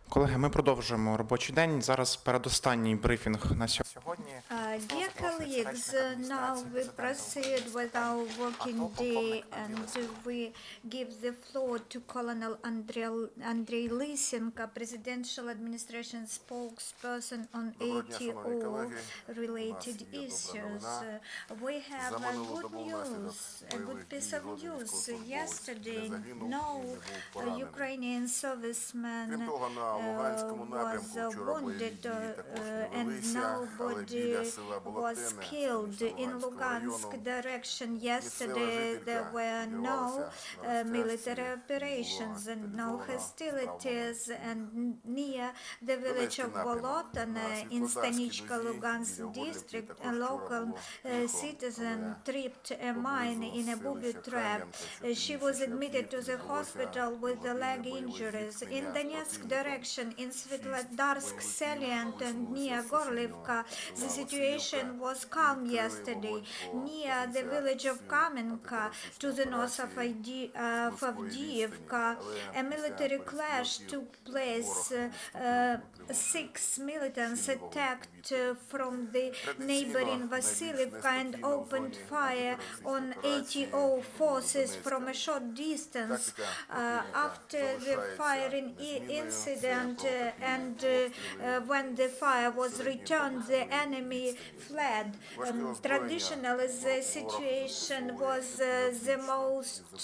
Колеги, ми продовжуємо робочий день. Зараз передостанній брифінг на сьогодні. Dear colleagues, now we proceed with our working day and we give the floor to Colonel Andriy Lysenko, Presidential Administration spokesperson on ATO-related issues. We have a good news, a good piece of news. Yesterday, no Ukrainian serviceman was wounded and nobody was killed. In Lugansk direction yesterday there were no military operations and no hostilities, and near the village of Bolotane in Stanichka Lugansk district a local citizen tripped a mine in a booby trap. She was admitted to the hospital with the leg injuries. In Donetsk direction in Svetlodarsk salient and near Gorlivka the situation was calm yesterday. Near the village of Kamenka, to the north of Avdiivka, a military clash took place. 6 militants attacked from the neighboring Vasilivka and opened fire on ATO forces from a short distance. After the firing incident and when the fire was returned, the enemy fled. Traditionally, the situation was the most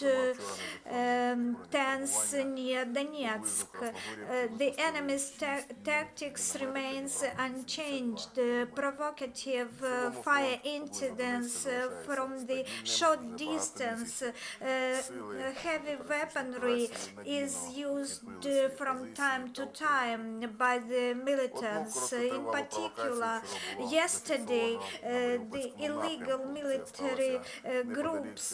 tense near Donetsk. The enemy's tactics remains unchanged. Provocative fire incidents from the short distance. Heavy weaponry is used from time to time by the militants. In particular, yesterday the illegal military groups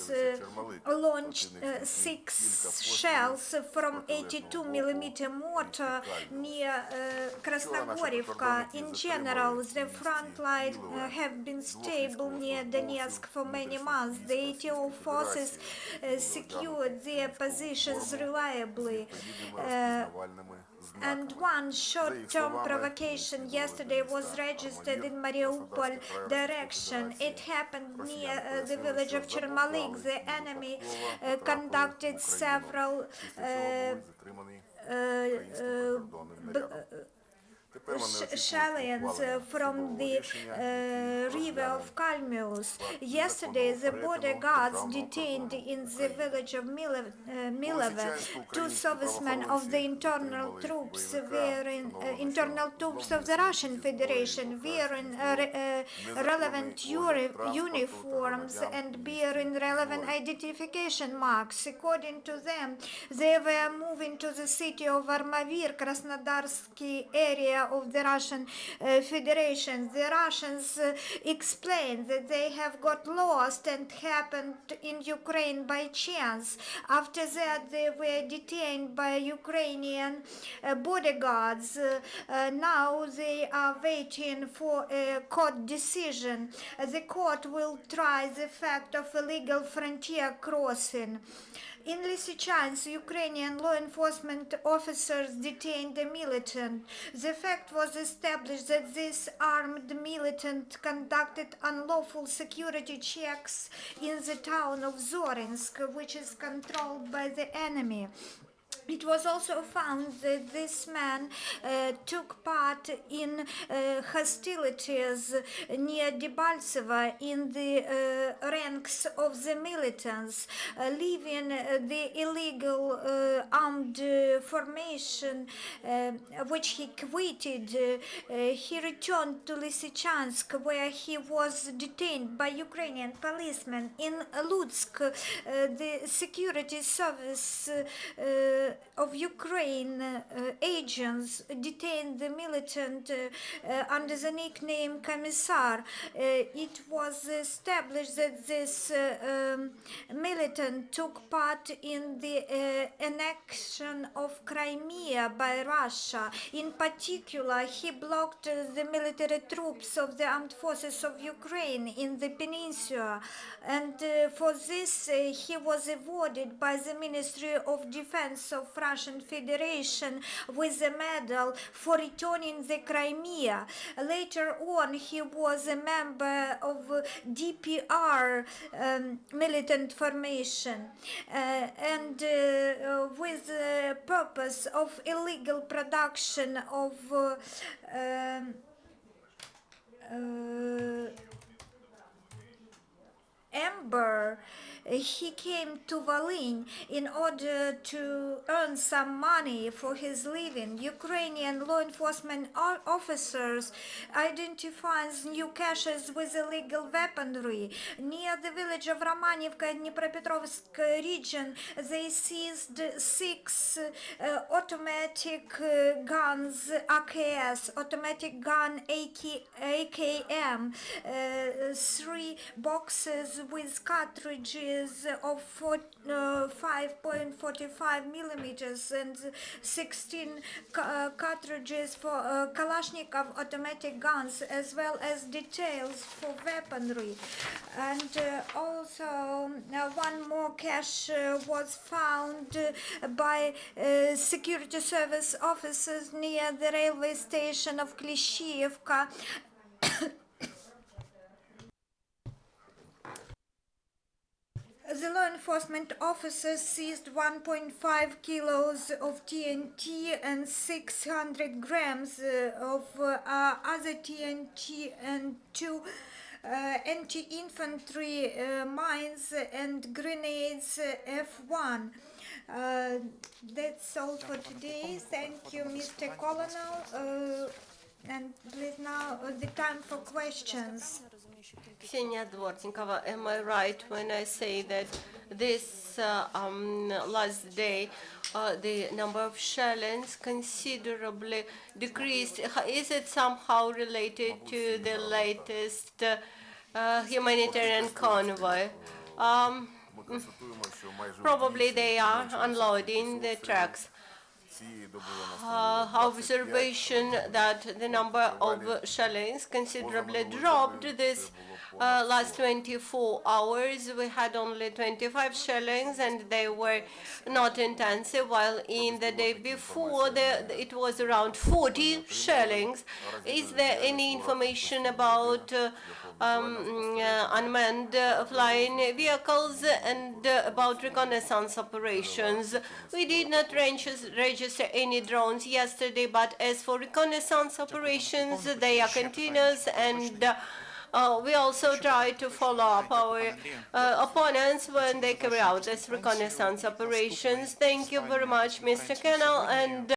launched 6 shells from 82mm mortar near Krasnogorivka. In general, the front line have been stable near Donetsk for many months. The ATO forces secured their positions reliably. And one short-term provocation yesterday was registered in Mariupol direction. It happened near the village of Chermalik. The enemy conducted several shellions from the river of Kalmius. Yesterday, the border guards detained in the village of Mileve 2 servicemen of the internal troops of the Russian Federation wearing relevant uniforms and bearing relevant identification marks. According to them, they were moving to the city of Armavir, Krasnodarsky area of the Russian Federation. The Russians explained that they have got lost and happened in Ukraine by chance. After that, they were detained by Ukrainian bodyguards. Now they are waiting for a court decision. The court will try the fact of illegal frontier crossing. In Lysychansk, Ukrainian law enforcement officers detained a militant. The fact was established that this armed militant conducted unlawful security checks in the town of Zorinsk, which is controlled by the enemy. It was also found that this man took part in hostilities near Debaltseva in the ranks of the militants. Leaving the illegal armed formation which he quitted, he returned to Lysychansk, where he was detained by Ukrainian policemen. In Lutsk, the security service of Ukraine agents detained the militant under the nickname Commissar. It was established that this militant took part in the annexion of Crimea by Russia. In particular, he blocked the military troops of the armed forces of Ukraine in the peninsula, and for this he was awarded by the Ministry of Defense of of Russian Federation with a medal for returning the Crimea. Later on, he was a member of DPR militant formation and with the purpose of illegal production of amber. He came to Volyn in order to earn some money for his living. Ukrainian law enforcement officers identified new caches with illegal weaponry. Near the village of Romanivka, Dnipropetrovsk region, they seized 6 automatic guns, AKS, automatic gun AKM, 3 boxes with cartridges of 5.45 millimeters and 16 cartridges for Kalashnikov automatic guns, as well as details for weaponry. And also one more cache was found by security service officers near the railway station of Klishchiivka. The law enforcement officers seized 1.5 kilos of TNT and 600 grams of other TNT and 2 anti-infantry mines and grenades F1. That's all for today. Thank you, Mr. Colonel. And please now the time for questions. Ksenia Dvornikova, am I right when I say that this last day the number of shellings considerably decreased? Is it somehow related to the latest humanitarian convoy? Probably they are unloading the trucks. Observation that the number of shellings considerably dropped this last 24 hours. We had only 25 shellings and they were not intensive, while in the day before it was around 40 shellings. Is there any information about unmanned flying vehicles and about reconnaissance operations? We did not register any drones yesterday, but as for reconnaissance operations, they are continuous, and we also try to follow up our opponents when they carry out these reconnaissance operations. Thank you very much, Mr. Colonel, and